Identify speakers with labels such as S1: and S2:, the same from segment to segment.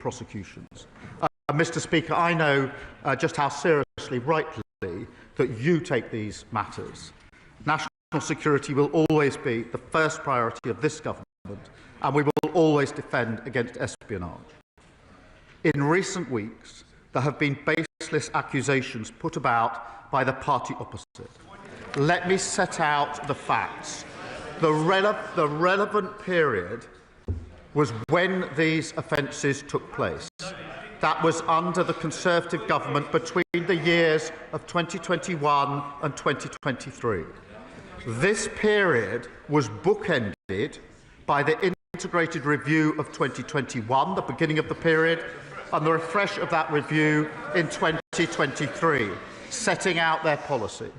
S1: prosecutions. Mr. Speaker, I know just how seriously, rightly, that you take these matters. National security will always be the first priority of this government, and we will always defend against espionage. In recent weeks, there have been baseless accusations put about by the party opposite. Let me set out the facts. The relevant period was when these offences took place. That was under the Conservative government between the years of 2021 and 2023. This period was bookended by the integrated review of 2021, the beginning of the period, and the refresh of that review in 2023, setting out their policy.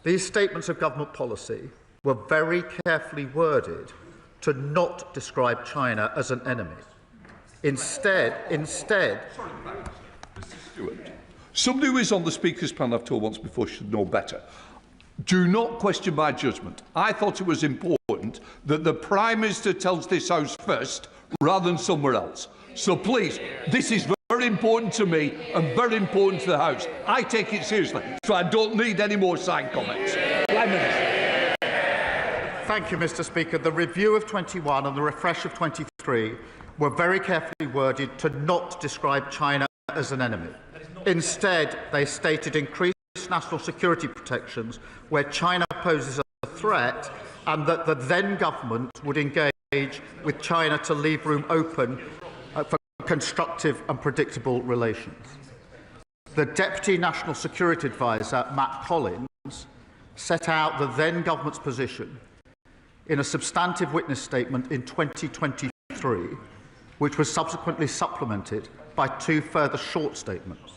S1: These statements of government policy were very carefully worded to not describe China as an enemy. Instead,
S2: Mr. Stewart, somebody who is on the Speaker's panel, I've told once before, should know better. Do not question my judgment. I thought it was important that the Prime Minister tells this House first rather than somewhere else. So please, this is very important to me and very important to the House. I take it seriously, so I don't need any more side comments. Prime Minister.
S1: Thank you, Mr. Speaker. The review of 21 and the refresh of 23 were very carefully worded to not describe China as an enemy. Instead, they stated increased national security protections where China poses a threat, and that the then government would engage with China to leave room open for constructive and predictable relations. The Deputy National Security Advisor, Matt Collins, set out the then government's position in a substantive witness statement in 2023, which was subsequently supplemented by 2 further short statements.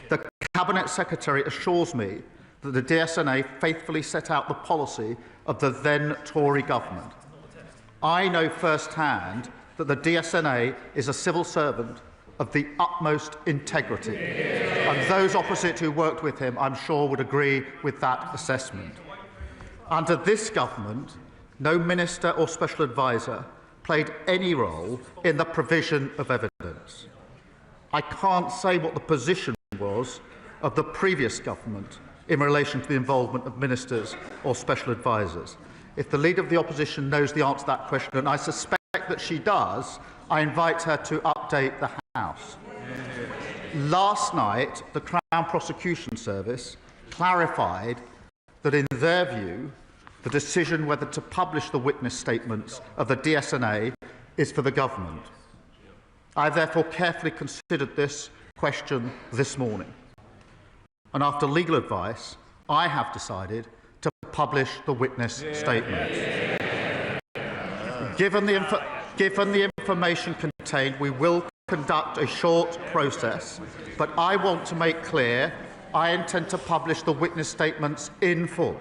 S1: The Cabinet Secretary assures me that the DSNA faithfully set out the policy of the then Tory government. I know firsthand that the DSNA is a civil servant of the utmost integrity, and those opposite who worked with him, I'm sure, would agree with that assessment. Under this government, no minister or special advisor played any role in the provision of evidence. I can't say what the position was of the previous government in relation to the involvement of ministers or special advisers. If the Leader of the Opposition knows the answer to that question, and I suspect that she does, I invite her to update the House. Last night, the Crown Prosecution Service clarified that, in their view, the decision whether to publish the witness statements of the DSNA is for the government. I have therefore carefully considered this question this morning, and after legal advice, I have decided to publish the witness statements. Given the information contained, we will conduct a short process, but I want to make clear I intend to publish the witness statements in full.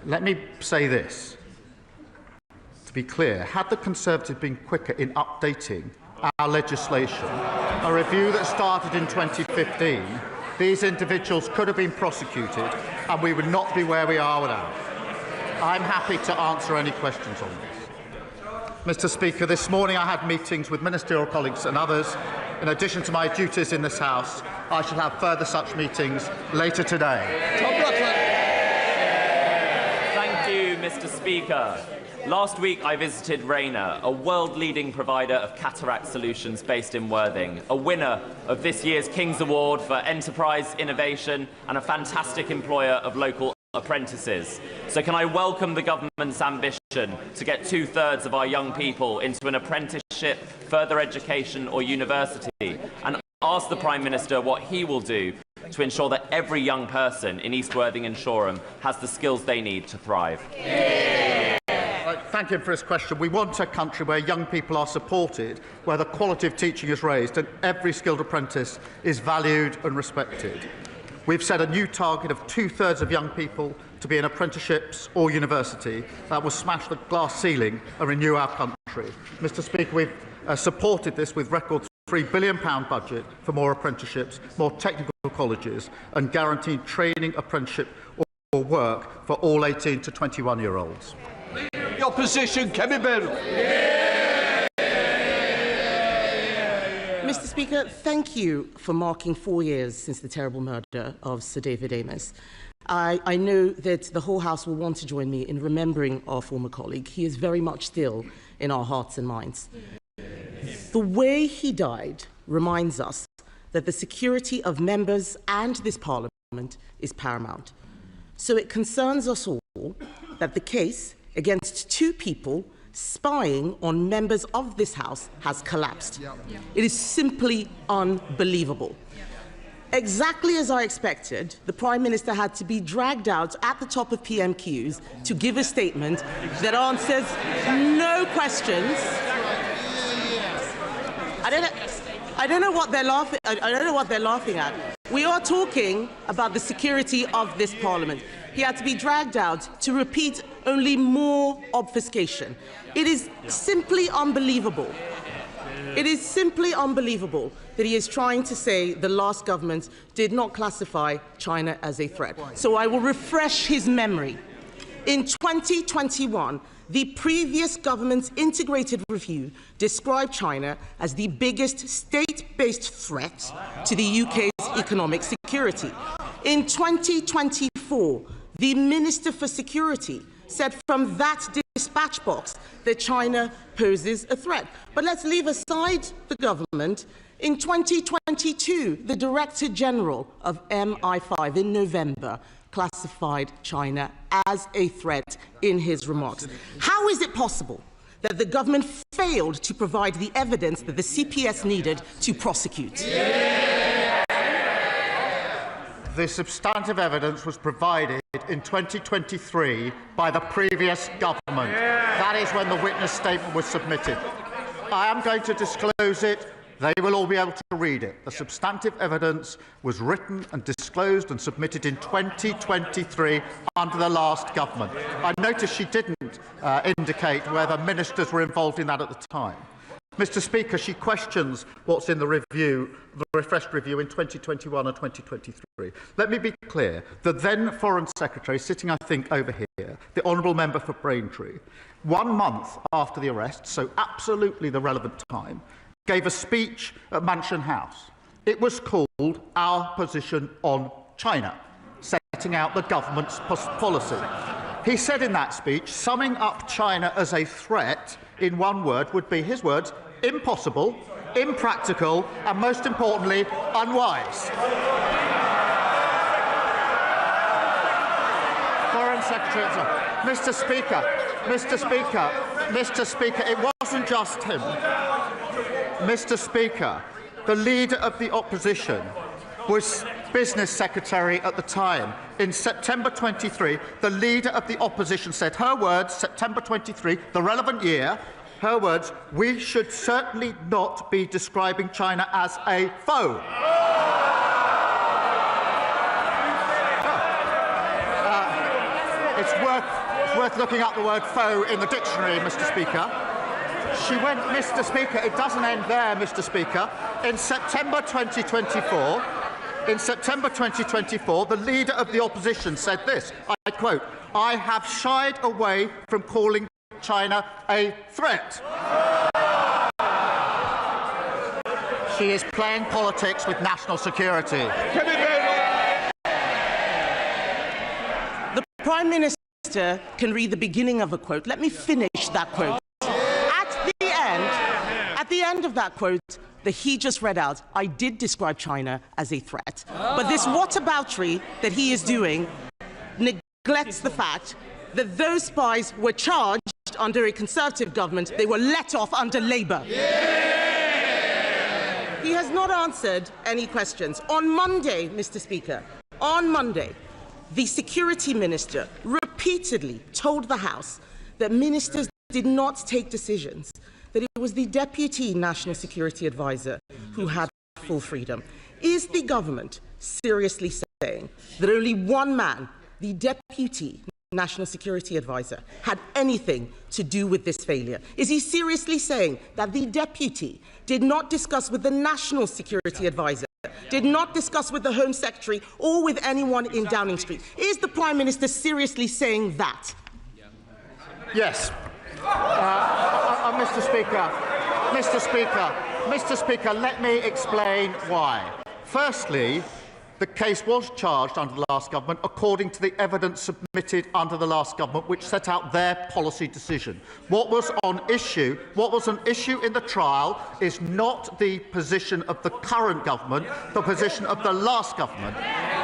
S1: Let me say this. To be clear, had the Conservatives been quicker in updating our legislation, a review that started in 2015, these individuals could have been prosecuted and we would not be where we are without. I'm happy to answer any questions on this. Mr. Speaker, this morning I had meetings with ministerial colleagues and others. In addition to my duties in this House, I shall have further such meetings later today.
S3: Mr. Speaker. Last week I visited Rayner, a world-leading provider of cataract solutions based in Worthing, a winner of this year's King's Award for Enterprise Innovation and a fantastic employer of local apprentices. So can I welcome the government's ambition to get 2/3 of our young people into an apprenticeship, further education or university, and ask the Prime Minister what he will do to ensure that every young person in East Worthing and Shoreham has the skills they need to thrive?
S1: Thank you for his question. We want a country where young people are supported, where the quality of teaching is raised and every skilled apprentice is valued and respected. We've set a new target of 2/3 of young people to be in apprenticeships or university. That will smash the glass ceiling and renew our country. Mr. Speaker, we've supported this with record £3 billion budget for more apprenticeships, more technical colleges, and guaranteed training, apprenticeship or work for all 18 to 21-year-olds.
S2: The opposition, Kemi Bill.
S4: Mr. Speaker, thank you for marking 4 years since the terrible murder of Sir David Amess. I know that the whole House will want to join me in remembering our former colleague. He is very much still in our hearts and minds. The way he died reminds us that the security of members and this Parliament is paramount. So it concerns us all that the case against 2 people spying on members of this House has collapsed. It is simply unbelievable. Exactly as I expected, the Prime Minister had to be dragged out at the top of PMQs to give a statement that answers no questions. I don't know what they're laughing. I don't know what they're laughing at. We are talking about the security of this Parliament. He had to be dragged out to repeat only more obfuscation. It is simply unbelievable. It is simply unbelievable that he is trying to say the last government did not classify China as a threat. So I will refresh his memory. In 2021, the previous government's integrated review described China as the biggest state-based threat to the UK's economic security. In 2024, the Minister for Security said from that dispatch box that China poses a threat. But let's leave aside the government. In 2022, the Director General of MI5 in November classified China as a threat in his remarks. How is it possible that the government failed to provide the evidence that the CPS needed to prosecute?
S1: The substantive evidence was provided in 2023 by the previous government. That is when the witness statement was submitted. I am going to disclose it. They will all be able to read it. The substantive evidence was written and disclosed and submitted in 2023 under the last government. I noticed she didn't indicate whether ministers were involved in that at the time. Mr. Speaker, she questions what's in the review, the refreshed review in 2021 and 2023. Let me be clear. The then Foreign Secretary, sitting, I think, over here, the Honourable Member for Braintree, 1 month after the arrest, so absolutely the relevant time, gave a speech at Mansion House. It was called Our Position on China, setting out the government's policy. He said in that speech, summing up China as a threat in one word would be, his words, impossible, impractical, and most importantly, unwise. Foreign Secretary, Mr. Speaker, it wasn't just him. Mr. Speaker, the Leader of the Opposition was Business Secretary at the time. In September 23, the Leader of the Opposition said, her words, September 23, the relevant year, her words, we should certainly not be describing China as a foe. It's worth looking up the word foe in the dictionary, Mr. Speaker. She went, Mr. Speaker, it doesn't end there, Mr. Speaker. In September 2024, the Leader of the Opposition said this, I quote, I have shied away from calling China a threat. She is playing politics with national security.
S4: The Prime Minister can read the beginning of a quote. Let me finish that quote. At the end of that quote that he just read out, I did describe China as a threat. But this whataboutery that he is doing neglects the fact that those spies were charged under a Conservative government. They were let off under Labour. He has not answered any questions. On Monday, Mr. Speaker, on Monday, the Security Minister repeatedly told the House that ministers did not take decisions, that it was the Deputy National Security Advisor who had full freedom. Is the government seriously saying that only one man, the Deputy National Security Advisor, had anything to do with this failure? Is he seriously saying that the Deputy did not discuss with the National Security Advisor, did not discuss with the Home Secretary or with anyone in Downing Street? Is the Prime Minister seriously saying that?
S1: Yes. Mr. Speaker, Mr. Speaker, let me explain why. Firstly, the case was charged under the last government according to the evidence submitted under the last government, which set out their policy decision. What was an issue in the trial is not the position of the current government, the position of the last government.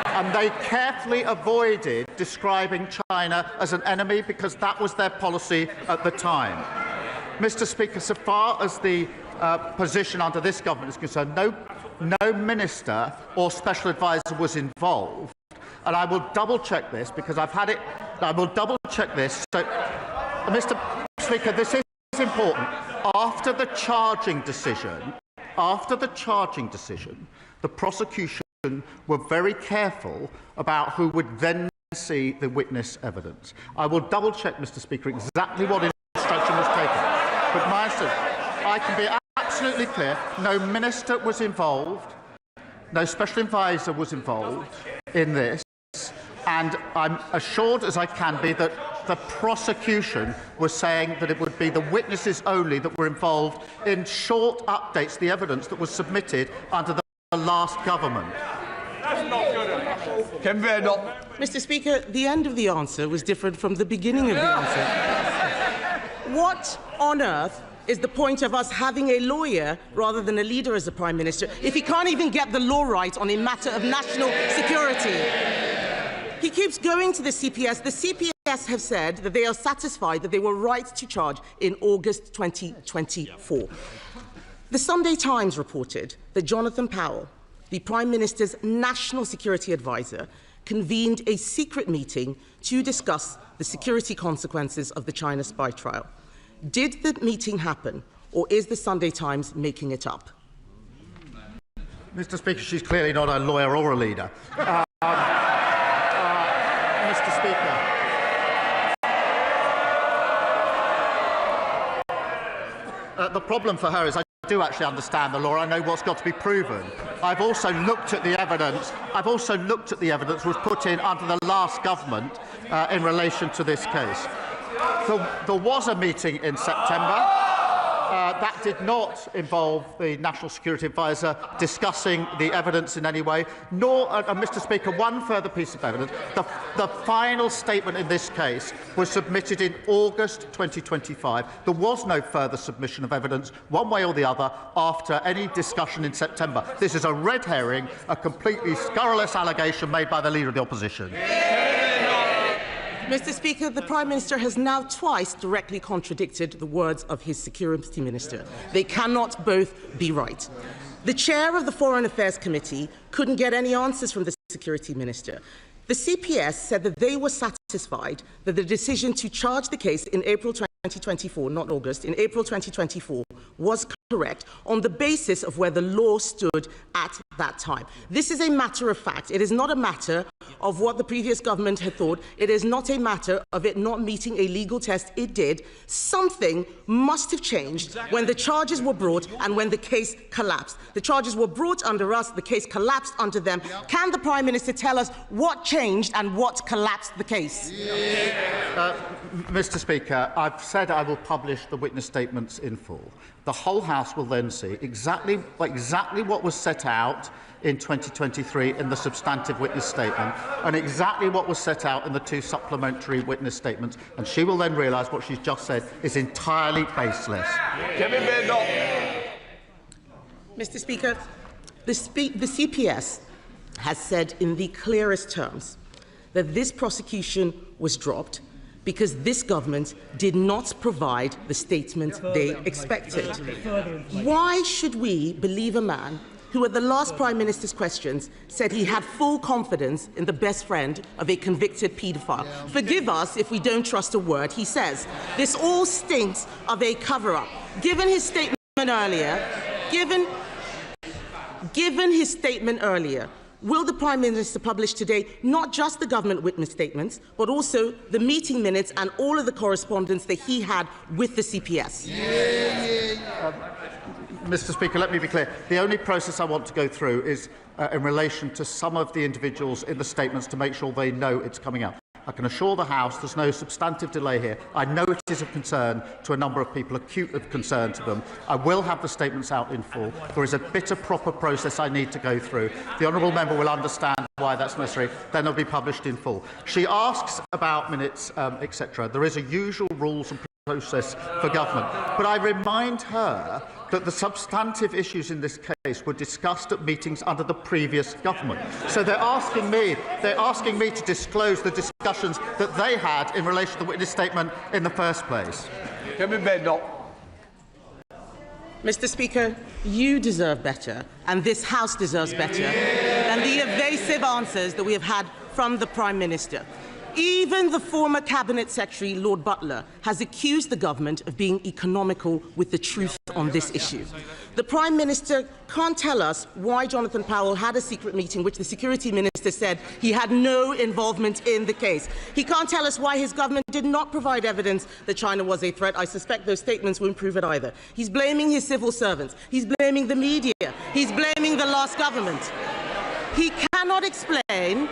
S1: And they carefully avoided describing China as an enemy because that was their policy at the time. Mr. Speaker, so far as the position under this government is concerned, no minister or special advisor was involved, and I will double-check this because I've had it. I will double-check this. So, Mr. Speaker, this is important. After the charging decision, the prosecution were very careful about who would then see the witness evidence. I will double-check, Mr. Speaker, exactly what instruction was taken. But my understanding, I can be absolutely clear, no minister was involved, no special advisor was involved in this, and I'm assured as I can be that the prosecution was saying that it would be the witnesses only that were involved in short updates to the evidence that was submitted under the last government.
S2: That's not good enough.
S4: Mr. Speaker, the end of the answer was different from the beginning of the answer. What on earth is the point of us having a lawyer rather than a leader as the Prime Minister if he can't even get the law right on a matter of national security? He keeps going to the CPS. The CPS have said that they are satisfied that they were right to charge in August 2024. The Sunday Times reported that Jonathan Powell, the Prime Minister's national security advisor, convened a secret meeting to discuss the security consequences of the China spy trial. Did the meeting happen, or is the Sunday Times making it up?
S1: Mr. Speaker, she's clearly not a lawyer or a leader. Mr. Speaker. The problem for her is I do actually understand the law. I know what's got to be proven. I've also looked at the evidence. That was put in under the last government in relation to this case. There was a meeting in September. That did not involve the National Security Advisor discussing the evidence in any way, nor, Mr. Speaker, one further piece of evidence. The final statement in this case was submitted in August 2025. There was no further submission of evidence, one way or the other, after any discussion in September. This is a red herring, a completely scurrilous allegation made by the Leader of the Opposition.
S4: Mr. Speaker, the Prime Minister has now twice directly contradicted the words of his Security Minister. They cannot both be right. The chair of the Foreign Affairs Committee couldn't get any answers from the Security Minister. The CPS said that they were satisfied that the decision to charge the case in April 2024, not August, in April 2024, was correct on the basis of where the law stood at that time. This is a matter of fact. It is not a matter of what the previous government had thought. It is not a matter of it not meeting a legal test. It did. Something must have changed when the charges were brought and when the case collapsed. The charges were brought under us. The case collapsed under them. Can the Prime Minister tell us what changed and what collapsed the case?
S1: Mr. Speaker, I've said I will publish the witness statements in full. The whole House will then see exactly what was set out in 2023 in the substantive witness statement and exactly what was set out in the two supplementary witness statements, and she will then realise what she's just said is entirely baseless.
S4: Mr. Speaker, the CPS has said in the clearest terms that this prosecution was dropped because this government did not provide the statement they expected. Why should we believe a man who at the last Prime Minister's questions said he had full confidence in the best friend of a convicted paedophile? Forgive us if we don't trust a word he says. This all stinks of a cover-up. Given his statement earlier, will the Prime Minister publish today not just the government witness statements, but also the meeting minutes and all of the correspondence that he had with the CPS?
S1: Mr. Speaker, let me be clear. The only process I want to go through is in relation to some of the individuals in the statements to make sure they know it's coming out. I can assure the House there's no substantive delay here. I know it is of concern to a number of people, acute of concern to them. I will have the statements out in full. There is a bit of proper process I need to go through. The honourable member will understand why that's necessary. Then they'll be published in full. She asks about minutes, etc. There is a usual rules and process for government. But I remind her that the substantive issues in this case were discussed at meetings under the previous government. So they're asking me to disclose the discussions that they had in relation to the witness statement in the first place.
S4: Mr. Speaker, you deserve better, and this House deserves better than the evasive answers that we have had from the Prime Minister. Even the former Cabinet Secretary, Lord Butler, has accused the government of being economical with the truth on this issue. The Prime Minister can't tell us why Jonathan Powell had a secret meeting which the Security Minister said he had no involvement in the case. He can't tell us why his government did not provide evidence that China was a threat. I suspect those statements won't prove it either. He's blaming his civil servants. He's blaming the media. He's blaming the last government. He cannot explain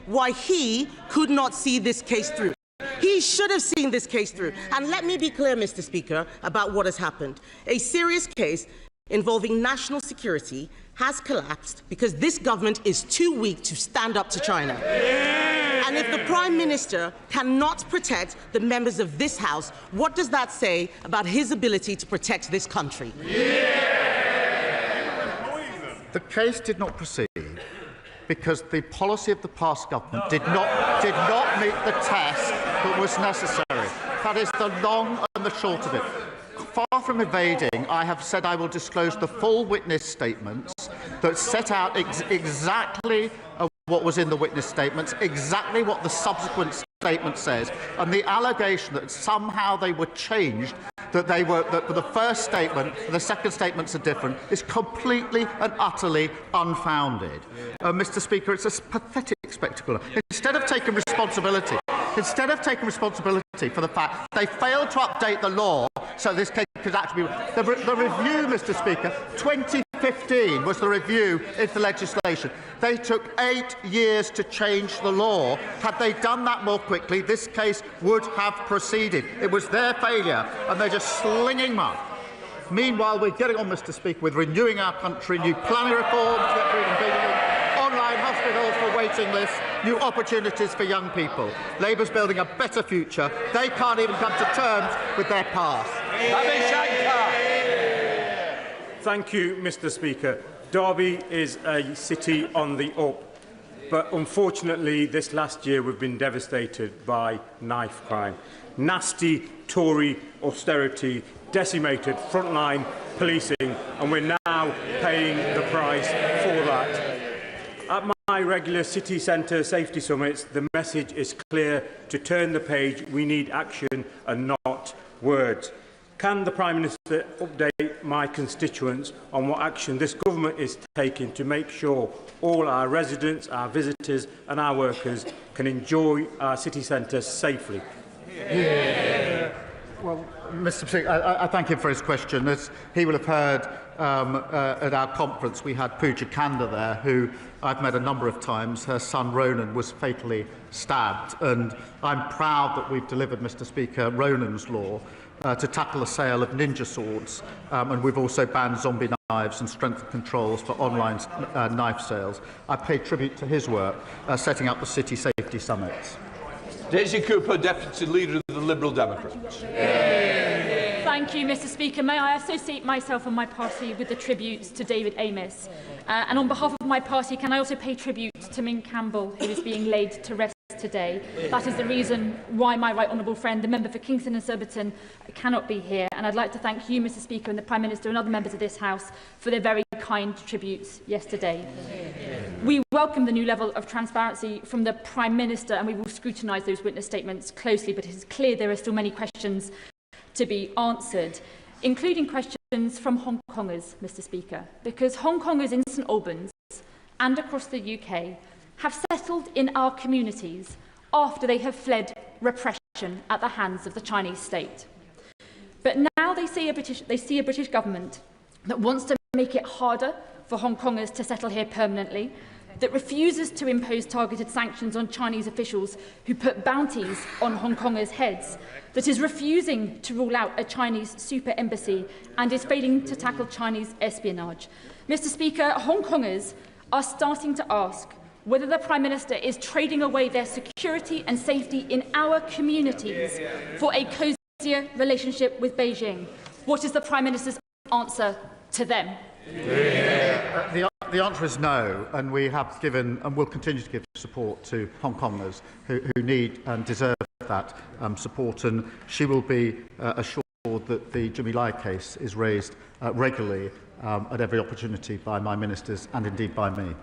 S4: why he could not see this case through. He should have seen this case through. And let me be clear, Mr. Speaker, about what has happened. A serious case involving national security has collapsed because this government is too weak to stand up to China. And if the Prime Minister cannot protect the members of this House, what does that say about his ability to protect this country?
S1: The case did not proceed because the policy of the past government did not meet the test that was necessary. That is the long and the short of it. Far from evading, I have said I will disclose the full witness statements that set out exactly what was in the witness statements, exactly what the subsequent statement says, and the allegation that somehow they were changed, that the first statement and the second statements are different, is completely and utterly unfounded. Mr. Speaker, it's a pathetic spectacle. Instead of taking responsibility for the fact they failed to update the law so this case could actually be... The review, Mr. Speaker, 2015 was the review into legislation. They took 8 years to change the law. Had they done that more quickly, this case would have proceeded. It was their failure, and they're just slinging mud. Meanwhile, we're getting on, Mr. Speaker, with renewing our country, new planning reforms, get rid of building, online hospitals for waiting lists, new opportunities for young people. Labour's building a better future. They can't even come to terms with their past.
S5: Thank you, Mr. Speaker. Derby is a city on the up, but unfortunately this last year we've been devastated by knife crime. Nasty Tory austerity decimated frontline policing, and we're now paying the price for that. At my regular city centre safety summits, the message is clear: to turn the page, we need action and not words. Can the Prime Minister update my constituents on what action this government is taking to make sure all our residents, our visitors and our workers can enjoy our city centre safely?
S1: Well, Mr. Speaker, I thank him for his question. As he will have heard at our conference, we had Pooja Kanda there, who I've met a number of times. Her son Ronan was fatally stabbed, and I'm proud that we've delivered, Mr. Speaker, Ronan's law to tackle the sale of ninja swords, and we've also banned zombie knives and strengthened controls for online knife sales. I pay tribute to his work setting up the City Safety Summits.
S2: Daisy Cooper, Deputy Leader of the Liberal Democrats.
S6: Thank you, Mr. Speaker. May I associate myself and my party with the tributes to David Amos? And on behalf of my party, can I also pay tribute to Min Campbell, who is being laid to rest today. That is the reason why my right honourable friend, the member for Kingston and Surbiton, cannot be here. And I'd like to thank you, Mr. Speaker, and the Prime Minister and other members of this House for their very kind tributes yesterday. We welcome the new level of transparency from the Prime Minister, and we will scrutinise those witness statements closely, but it is clear there are still many questions to be answered, including questions from Hong Kongers, Mr. Speaker, because Hong Kongers in St Albans and across the UK have settled in our communities after they have fled repression at the hands of the Chinese state. But now they see a British government that wants to make it harder for Hong Kongers to settle here permanently, that refuses to impose targeted sanctions on Chinese officials who put bounties on Hong Kongers' heads, that is refusing to rule out a Chinese super embassy and is failing to tackle Chinese espionage. Mr. Speaker, Hong Kongers are starting to ask whether the Prime Minister is trading away their security and safety in our communities for a cosier relationship with Beijing. What is the Prime Minister's answer to them?
S1: The answer is no, and we have given and will continue to give support to Hong Kongers who need and deserve that support, and she will be assured that the Jimmy Lai case is raised regularly at every opportunity by my ministers and indeed by me.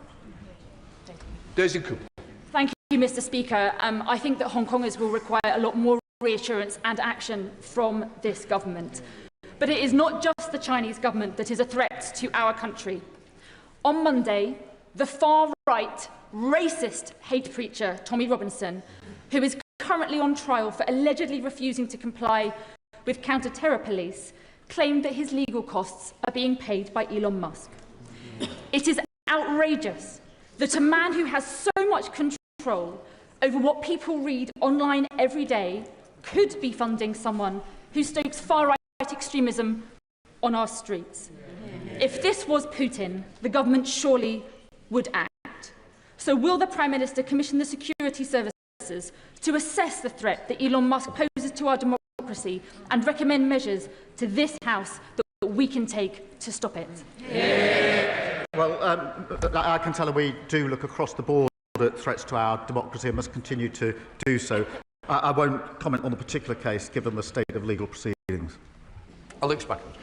S2: Daisy Cooper.
S6: Thank you, Mr. Speaker. I think that Hong Kongers will require a lot more reassurance and action from this government. But it is not just the Chinese government that is a threat to our country. On Monday, the far-right, racist hate preacher Tommy Robinson, who is currently on trial for allegedly refusing to comply with counter-terror police, claimed that his legal costs are being paid by Elon Musk. It is outrageous that a man who has so much control over what people read online every day could be funding someone who stokes far-right extremism on our streets. If this was Putin, the government surely would act. So will the Prime Minister commission the security services to assess the threat that Elon Musk poses to our democracy and recommend measures to this House that we can take to stop it?
S1: Well, I can tell her we do look across the board at threats to our democracy and must continue to do so. I won't comment on the particular case, given the state of legal proceedings.
S2: Alex Backland.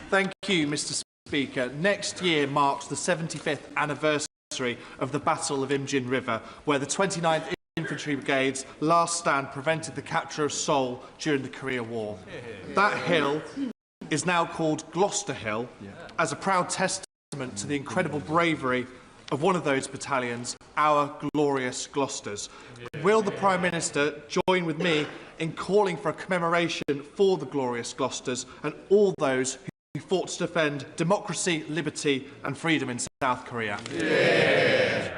S7: Thank you, Mr. Speaker. Next year marks the 75th anniversary of the Battle of Imjin River, where the 29th Infantry Brigade's last stand prevented the capture of Seoul during the Korea War. That hill is now called Gloucester Hill, as a proud testament to the incredible bravery of one of those battalions, our glorious Gloucesters. Will the Prime Minister join with me in calling for a commemoration for the glorious Gloucesters and all those who fought to defend democracy, liberty and freedom in South Korea?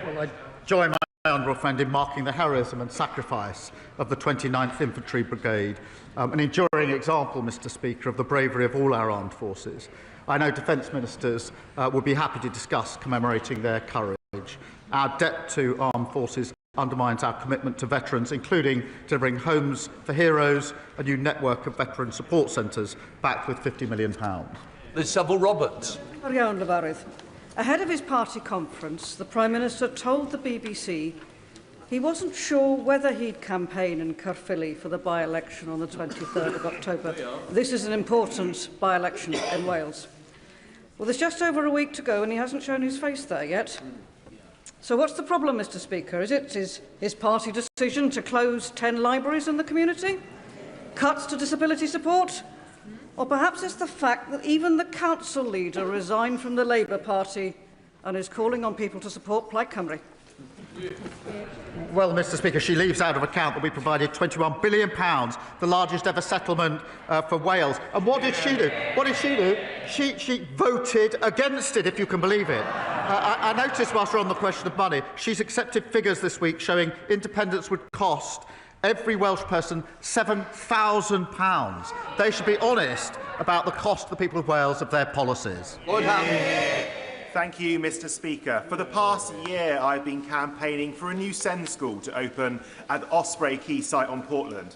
S1: Well, I join my honourable friend in marking the heroism and sacrifice of the 29th Infantry Brigade, an enduring example, Mr. Speaker, of the bravery of all our armed forces. I know Defence Ministers would be happy to discuss commemorating their courage. Our debt to armed forces undermines our commitment to veterans, including delivering homes for heroes, a new network of veteran support centres backed with £50 million.
S2: Liz Saville-Roberts.
S8: Ahead of his party conference, the Prime Minister told the BBC he wasn't sure whether he'd campaign in Caerphilly for the by-election on the 23rd of October. This is an important by-election in Wales. Well, there's just over a week to go and he hasn't shown his face there yet. So what's the problem, Mr. Speaker? Is it his party decision to close 10 libraries in the community? Cuts to disability support? Or perhaps it's the fact that even the council leader resigned from the Labour Party and is calling on people to support Plaid Cymru?
S1: Well, Mr. Speaker, she leaves out of account that we provided £21 billion, the largest ever settlement for Wales. And what did she do? What did she do? She voted against it, if you can believe it. I noticed, whilst we're on the question of money, she's accepted figures this week showing independence would cost every Welsh person £7,000. They should be honest about the cost to the people of Wales of their policies.
S2: Lord Hampton.
S9: Thank you, Mr. Speaker. For the past year, I've been campaigning for a new SEND school to open at the Osprey Quay site on Portland.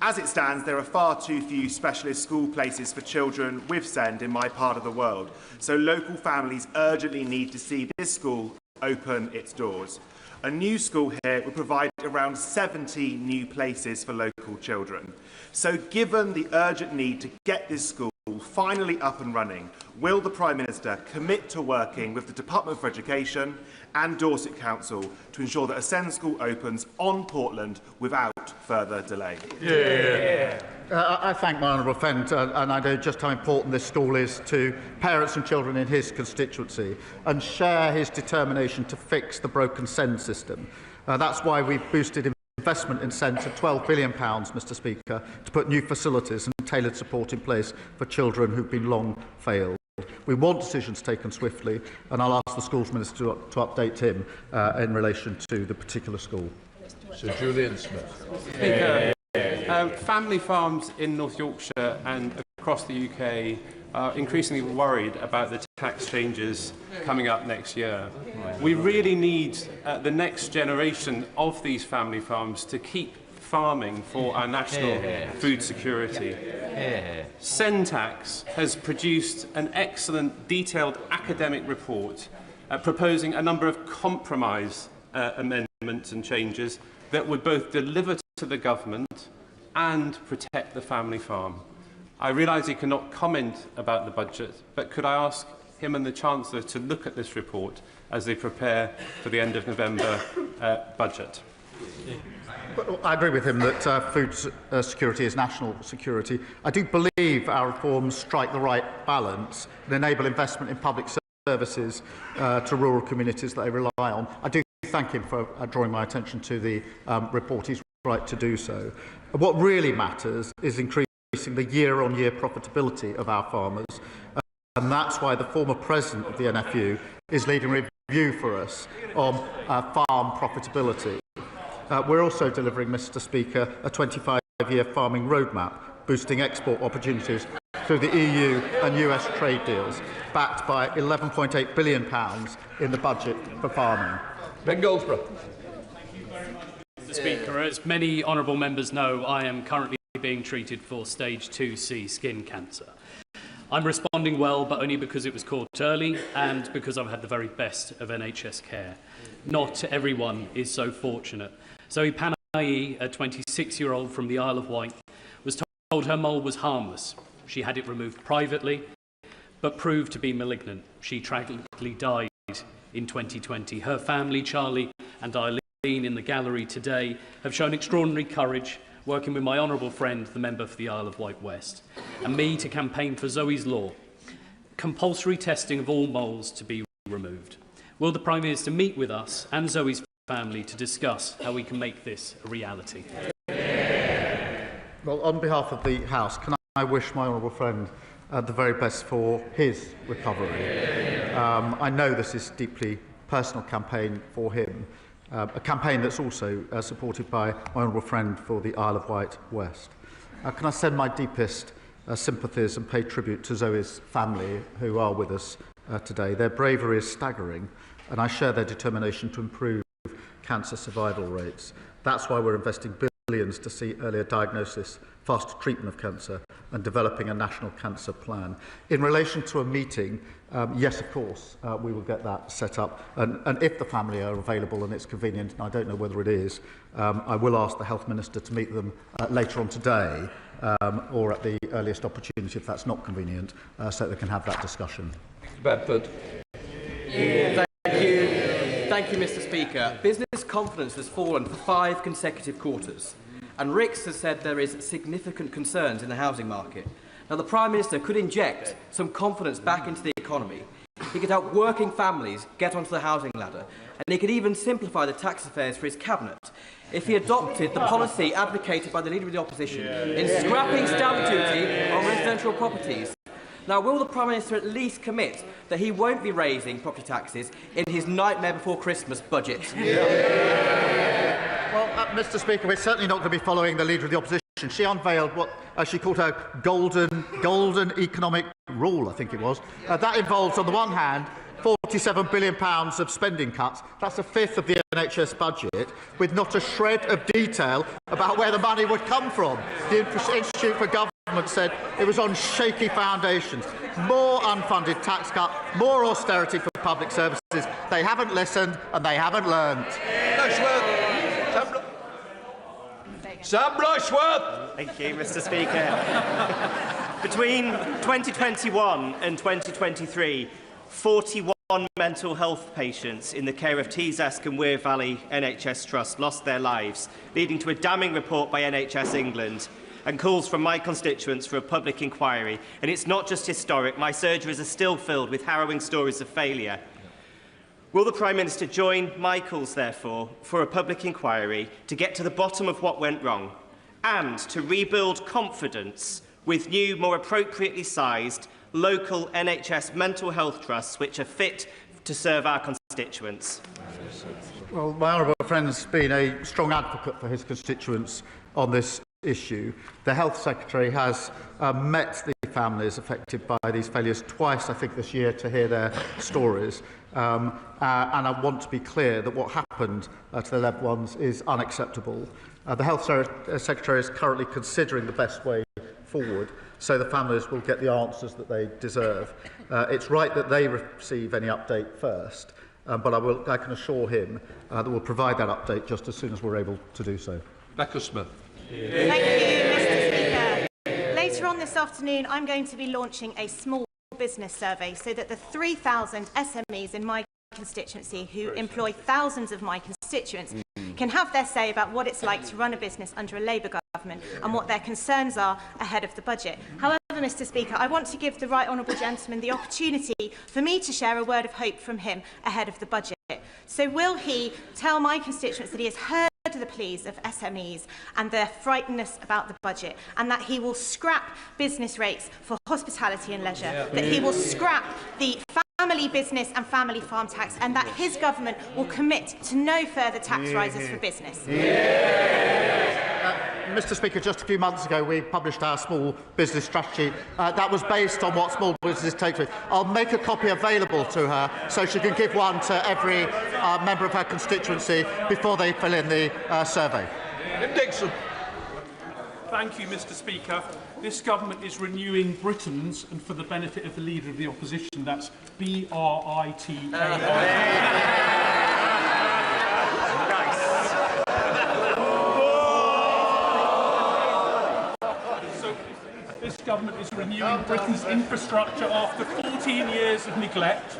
S9: As it stands, there are far too few specialist school places for children with SEND in my part of the world, so local families urgently need to see this school open its doors. A new school here would provide around 70 new places for local children. So given the urgent need to get this school finally up and running, will the Prime Minister commit to working with the Department for Education and Dorset Council to ensure that a SEND school opens on Portland without further delay?
S1: I thank my honourable friend, and I know just how important this school is to parents and children in his constituency, and share his determination to fix the broken SEND system. That's why we've boosted investment in SEND to £12 billion, Mr. Speaker, to put new facilities and tailored support in place for children who've been long failed. We want decisions taken swiftly, and I'll ask the Schools Minister to update him in relation to the particular school.
S2: Sir Julian Smith.
S10: Speaker, family farms in North Yorkshire and across the UK are increasingly worried about the tax changes coming up next year. We really need the next generation of these family farms to keep farming for our national food security. Sentax has produced an excellent, detailed academic report proposing a number of compromise amendments and changes that would both deliver to the government and protect the family farm. I realise he cannot comment about the budget, but could I ask him and the Chancellor to look at this report as they prepare for the end of November budget?
S1: I agree with him that food security is national security. I do believe our reforms strike the right balance and enable investment in public services to rural communities that they rely on. I do thank him for drawing my attention to the report. He's right to do so. What really matters is increasing the year-on-year profitability of our farmers, and that's why the former president of the NFU is leading a review for us on farm profitability. We're also delivering, Mr. Speaker, a 25-year farming roadmap, boosting export opportunities through the EU and US trade deals, backed by £11.8 billion in the budget for farming.
S2: Ben Goldsborough.
S11: Mr. Speaker, as many honourable members know, I am currently being treated for stage 2C skin cancer. I'm responding well, but only because it was caught early and because I've had the very best of NHS care. Not everyone is so fortunate. Zoe Panayi, a 26-year-old from the Isle of Wight, was told her mole was harmless. She had it removed privately, but proved to be malignant. She tragically died in 2020. Her family, Charlie and Eileen, in the gallery today, have shown extraordinary courage, working with my honourable friend, the member for the Isle of Wight West, and me to campaign for Zoe's law, compulsory testing of all moles to be removed. Will the Prime Minister meet with us and Zoe's family to discuss how we can make this a reality?
S1: Well, on behalf of the House, can I wish my honourable friend the very best for his recovery. I know this is a deeply personal campaign for him, a campaign that's also supported by my honourable friend for the Isle of Wight West. Can I send my deepest sympathies and pay tribute to Zoe's family who are with us today. Their bravery is staggering, and I share their determination to improve cancer survival rates. That's why we're investing billions to see earlier diagnosis, faster treatment of cancer, and developing a national cancer plan. In relation to a meeting, yes, of course, we will get that set up. And if the family are available and it's convenient, and I don't know whether it is, I will ask the Health Minister to meet them later on today, or at the earliest opportunity if that's not convenient, so that they can have that discussion.
S2: Bedford.
S12: Thank you, Mr. Speaker. Business confidence has fallen for 5 consecutive quarters, and RICS has said there is significant concerns in the housing market. Now, the Prime Minister could inject some confidence back into the economy. He could help working families get onto the housing ladder, and he could even simplify the tax affairs for his cabinet if he adopted the policy advocated by the Leader of the Opposition in scrapping stamp duty on residential properties. Now, will the Prime Minister at least commit that he won't be raising property taxes in his nightmare before Christmas budget?
S1: Well, Mr. Speaker, we're certainly not going to be following the Leader of the Opposition. She unveiled what she called her golden economic rule, I think it was. That involves, on the one hand, £47 billion of spending cuts. That's a fifth of the NHS budget, with not a shred of detail about where the money would come from. The Institute for Government said it was on shaky foundations. More unfunded tax cut, more austerity for public services. They haven't listened and they haven't learned.
S2: Sam Rushworth.
S13: Thank you, Mr. Speaker. Between 2021 and 2023, 41 mental health patients in the care of Tees-Esk and Weir Valley NHS Trust lost their lives, leading to a damning report by NHS England and calls from my constituents for a public inquiry. And it's not just historic. My surgeries are still filled with harrowing stories of failure. Will the Prime Minister join my calls, therefore, for a public inquiry to get to the bottom of what went wrong and to rebuild confidence with new, more appropriately sized, local NHS mental health trusts which are fit to serve our constituents?
S1: Well, my honourable friend's been a strong advocate for his constituents on this issue. The Health Secretary has met the families affected by these failures twice, I think, this year to hear their stories. And I want to be clear that what happened to the loved ones is unacceptable. The Health Secretary is currently considering the best way forward so the families will get the answers that they deserve. It's right that they receive any update first, but I can assure him that we'll provide that update just as soon as we're able to do so.
S2: Becca Smith.
S14: Thank you, Mr. Speaker. Later on this afternoon, I'm going to be launching a small business survey so that the 3,000 SMEs in my constituency who employ thousands of my constituents can have their say about what it's like to run a business under a Labour government and what their concerns are ahead of the budget. However, Mr. Speaker, I want to give the right honourable gentleman the opportunity for me to share a word of hope from him ahead of the budget. So will he tell my constituents that he has heard the pleas of SMEs and their frightenedness about the budget, and that he will scrap business rates for hospitality and leisure, that he will scrap the family business and family farm tax, and that his government will commit to no further tax rises for business?
S1: Mr. Speaker, just a few months ago we published our small business strategy. That was based on what small businesses take to it. I'll make a copy available to her so she can give one to every member of her constituency before they fill in the survey.
S2: Dixon.
S15: Thank you, Mr. Speaker. This government is renewing Britain's, and for the benefit of the Leader of the Opposition, that's BRITA. This government is renewing Britain's infrastructure after 14 years of neglect,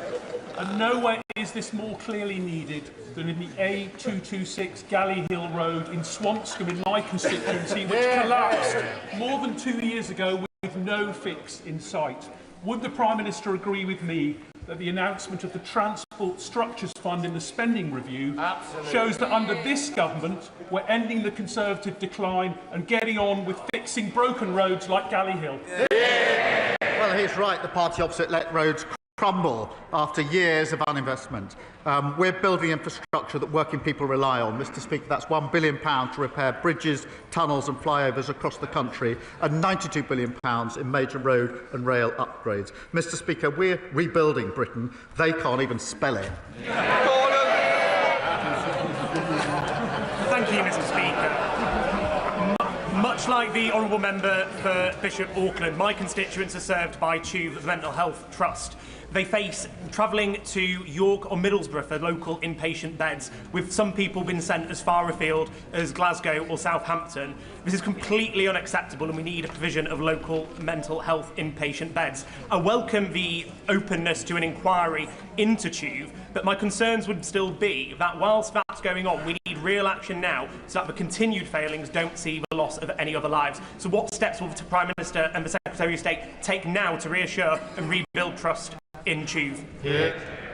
S15: and nowhere is this more clearly needed than in the A226 Galley Hill Road in Swampscombe in my constituency, which collapsed more than 2 years ago with no fix in sight. Would the Prime Minister agree with me that the announcement of the Transport Structures Fund in the spending review shows that under this government we're ending the Conservative decline and getting on with fixing broken roads like Galley Hill?
S1: Well, he's right. The party opposite let roads crumble after years of uninvestment. We're building infrastructure that working people rely on. Mr. Speaker, that's £1 billion to repair bridges, tunnels and flyovers across the country, and £92 billion in major road and rail upgrades. Mr. Speaker, we're rebuilding Britain. They can't even spell it.
S16: Thank you, Mr. Speaker. Much like the honourable member for Bishop Auckland, my constituents are served by Tube, the Mental Health Trust. They face travelling to York or Middlesbrough for local inpatient beds, with some people being sent as far afield as Glasgow or Southampton. This is completely unacceptable, and we need a provision of local mental health inpatient beds. I welcome the openness to an inquiry into Tube, but my concerns would still be that whilst that's going on, we need real action now so that the continued failings don't see the loss of any other lives. So what steps will the Prime Minister and the Secretary of State take now to reassure and rebuild trust in Tube?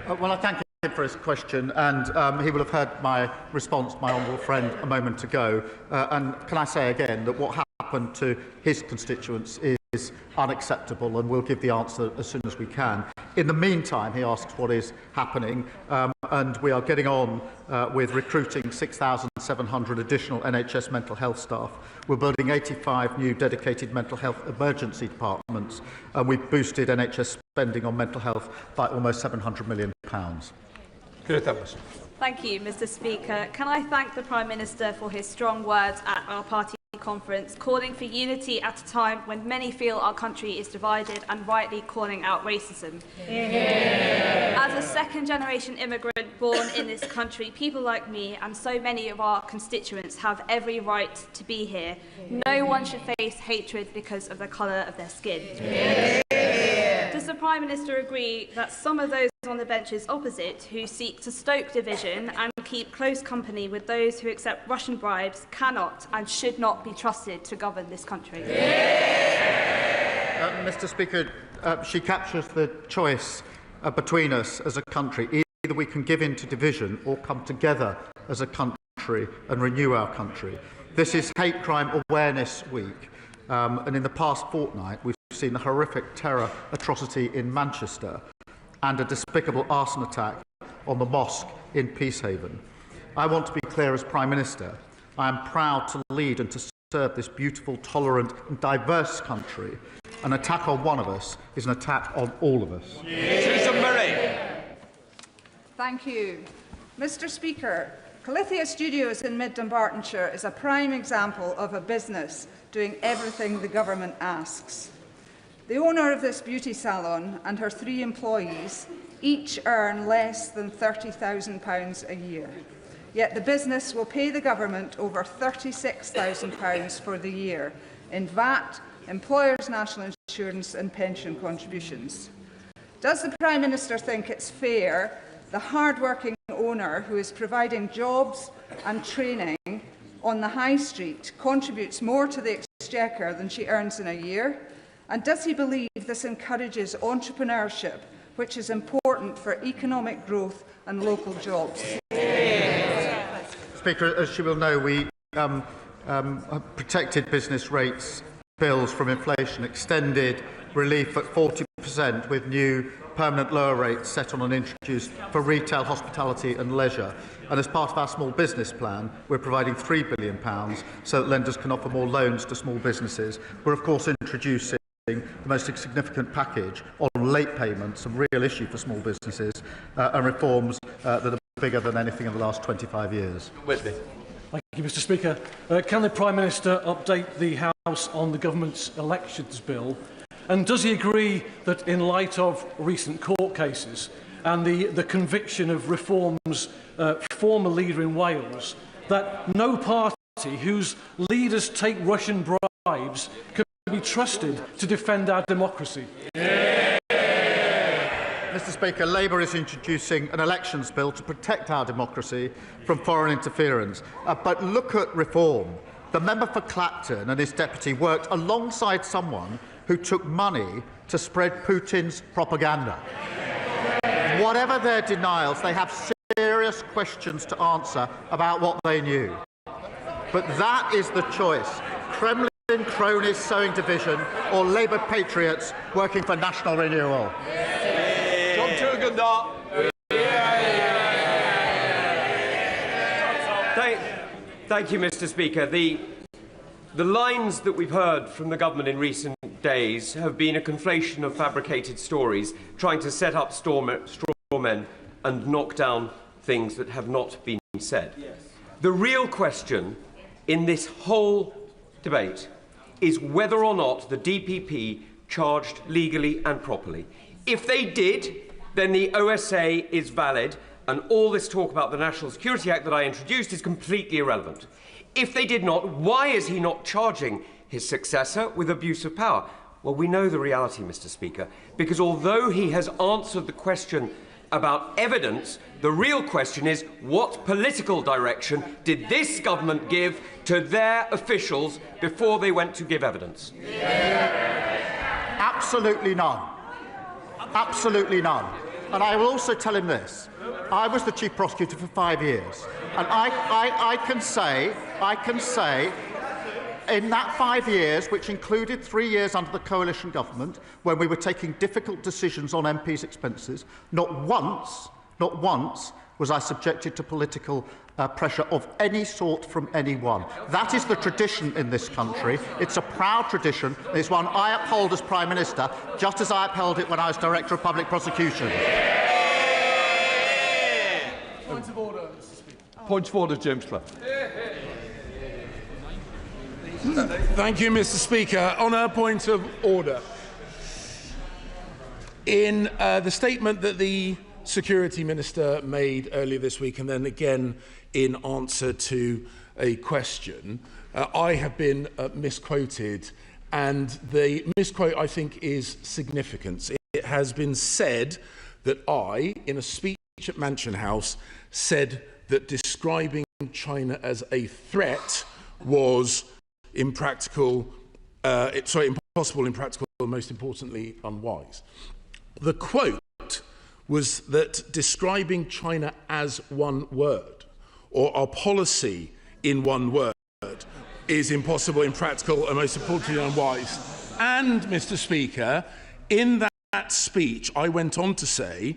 S1: Well, I thank him for his question, and he will have heard my response, my honourable friend, a moment ago. And can I say again that what happened to his constituents is unacceptable, and we'll give the answer as soon as we can. In the meantime, he asks what is happening, and we are getting on with recruiting 6,700 additional NHS mental health staff. We're building 85 new dedicated mental health emergency departments, and we've boosted NHS spending on mental health by almost £700 million.
S17: Thank you, Mr. Speaker. Can I thank the Prime Minister for his strong words at our party conference, calling for unity at a time when many feel our country is divided, and rightly calling out racism. As a second-generation immigrant born in this country, people like me and so many of our constituents have every right to be here. No one should face hatred because of the colour of their skin. Does the Prime Minister agree that some of those on the benches opposite who seek to stoke division and keep close company with those who accept Russian bribes cannot and should not be trusted to govern this country?
S1: Mr. Speaker, she captures the choice between us as a country. Either we can give in to division or come together as a country and renew our country. This is Hate Crime Awareness Week, and in the past fortnight we've seen a horrific terror atrocity in Manchester and a despicable arson attack on the mosque in Peacehaven. I want to be clear as Prime Minister. I am proud to lead and to serve this beautiful, tolerant and diverse country. An attack on one of us is an attack on all of us.
S18: Thank you. Mr Speaker, Calithia Studios in Mid-Dumbartonshire is a prime example of a business doing everything the government asks. The owner of this beauty salon and her 3 employees each earn less than £30,000 a year. Yet the business will pay the government over £36,000 for the year in VAT, employers' national insurance and pension contributions. Does the Prime Minister think it's fair the hard-working owner who is providing jobs and training on the high street contributes more to the exchequer than she earns in a year? And does he believe this encourages entrepreneurship, which is important for economic growth and local jobs?
S1: Speaker, as you will know, we protected business rates bills from inflation, extended relief at 40% with new permanent lower rates set on and introduced for retail, hospitality and leisure. And as part of our small business plan, we're providing £3 billion so that lenders can offer more loans to small businesses. We're of course introducing the most significant package on late payments, a real issue for small businesses, and reforms that are bigger than anything in the last 25 years.
S19: Whitby. Thank you, Mr Speaker. Can the Prime Minister update the House on the government's elections bill? And does he agree that in light of recent court cases and the conviction of Reform's former leader in Wales, that no party whose leaders take Russian bribes can be trusted to defend our democracy?
S1: Mr Speaker, Labour is introducing an elections bill to protect our democracy from foreign interference. But look at Reform. The member for Clacton and his deputy worked alongside someone who took money to spread Putin's propaganda. Whatever their denials, they have serious questions to answer about what they knew. But that is the choice. Kremlin cronies sowing division or Labour patriots working for national renewal.
S20: Thank you, Mr Speaker. The lines that we've heard from the government in recent days have been a conflation of fabricated stories, trying to set up straw men and knock down things that have not been said. Yes. The real question in this whole debate is whether or not the DPP charged legally and properly. If they did, then the OSA is valid, and all this talk about the National Security Act that I introduced is completely irrelevant. If they did not, why is he not charging his successor with abuse of power? Well, we know the reality, Mr Speaker, because although he has answered the question about evidence, the real question is what political direction did this government give to their officials before they went to give evidence?
S1: Absolutely none. Absolutely none. And I will also tell him this. I was the Chief Prosecutor for 5 years. And I can say, in that 5 years, which included 3 years under the coalition government, when we were taking difficult decisions on MPs' expenses, not once was I subjected to political pressure of any sort from anyone. That is the tradition in this country. It's a proud tradition. It's one I uphold as Prime Minister, just as I upheld it when I was Director of Public Prosecution.
S2: Point of order, Mr Speaker. Point of order, James Clough.
S21: Thank you, Mr Speaker. On a point of order, in the statement that the Security Minister made earlier this week and then again in answer to a question, I have been misquoted, and the misquote, I think, is significant. It has been said that I, in a speech at Mansion House, said that describing China as a threat was impossible, impractical, and most importantly, unwise. The quote was that describing China as one word, or our policy in one word, is impossible, impractical, and most importantly, unwise. And, Mr. Speaker, in that speech, I went on to say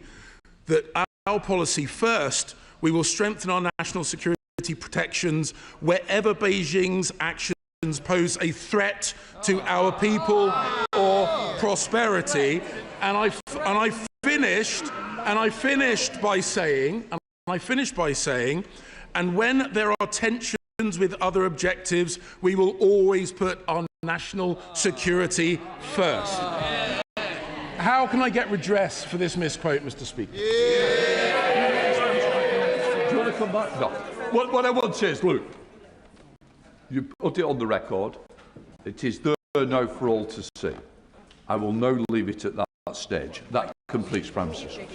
S21: that our policy first, we will strengthen our national security protections wherever Beijing's actions pose a threat to our people or prosperity. And I finished by saying, and when there are tensions with other objectives, we will always put our national security first. How can I get redress for this misquote, Mr. Speaker?
S2: Do you want to come back? No. What I want to say is, look, you put it on the record. It is there now for all to see. I will now leave it at that stage. That completes Prime Minister's speech.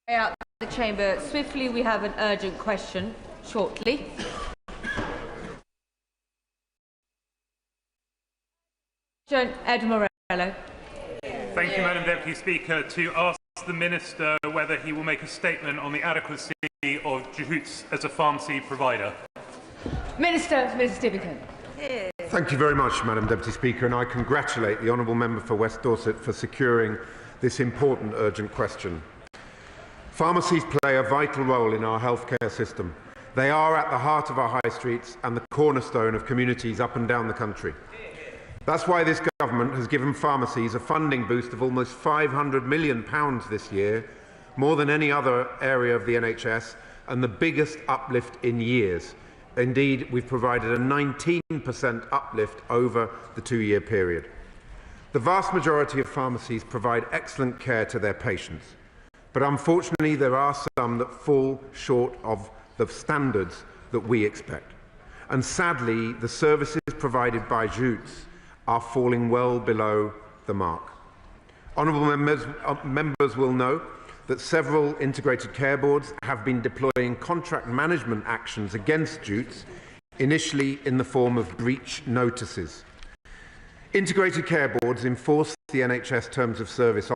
S3: Out the chamber swiftly. We have an urgent question shortly. Ed Morello.
S22: Thank you, Madam Deputy Speaker. To ask the Minister whether he will make a statement on the adequacy of jutes as a pharmacy provider.
S3: Minister Stevington.
S23: Thank you very much, Madam Deputy Speaker, and I congratulate the honourable member for West Dorset for securing this important urgent question. Pharmacies play a vital role in our healthcare system. They are at the heart of our high streets and the cornerstone of communities up and down the country. That's why this government has given pharmacies a funding boost of almost £500 million this year, more than any other area of the NHS, and the biggest uplift in years. Indeed, we've provided a 19% uplift over the two-year period. The vast majority of pharmacies provide excellent care to their patients. But unfortunately, there are some that fall short of the standards that we expect. And sadly, the services provided by jutes are falling well below the mark. Honourable members will know that several integrated care boards have been deploying contract management actions against jutes, initially in the form of breach notices. Integrated care boards enforce the NHS terms of service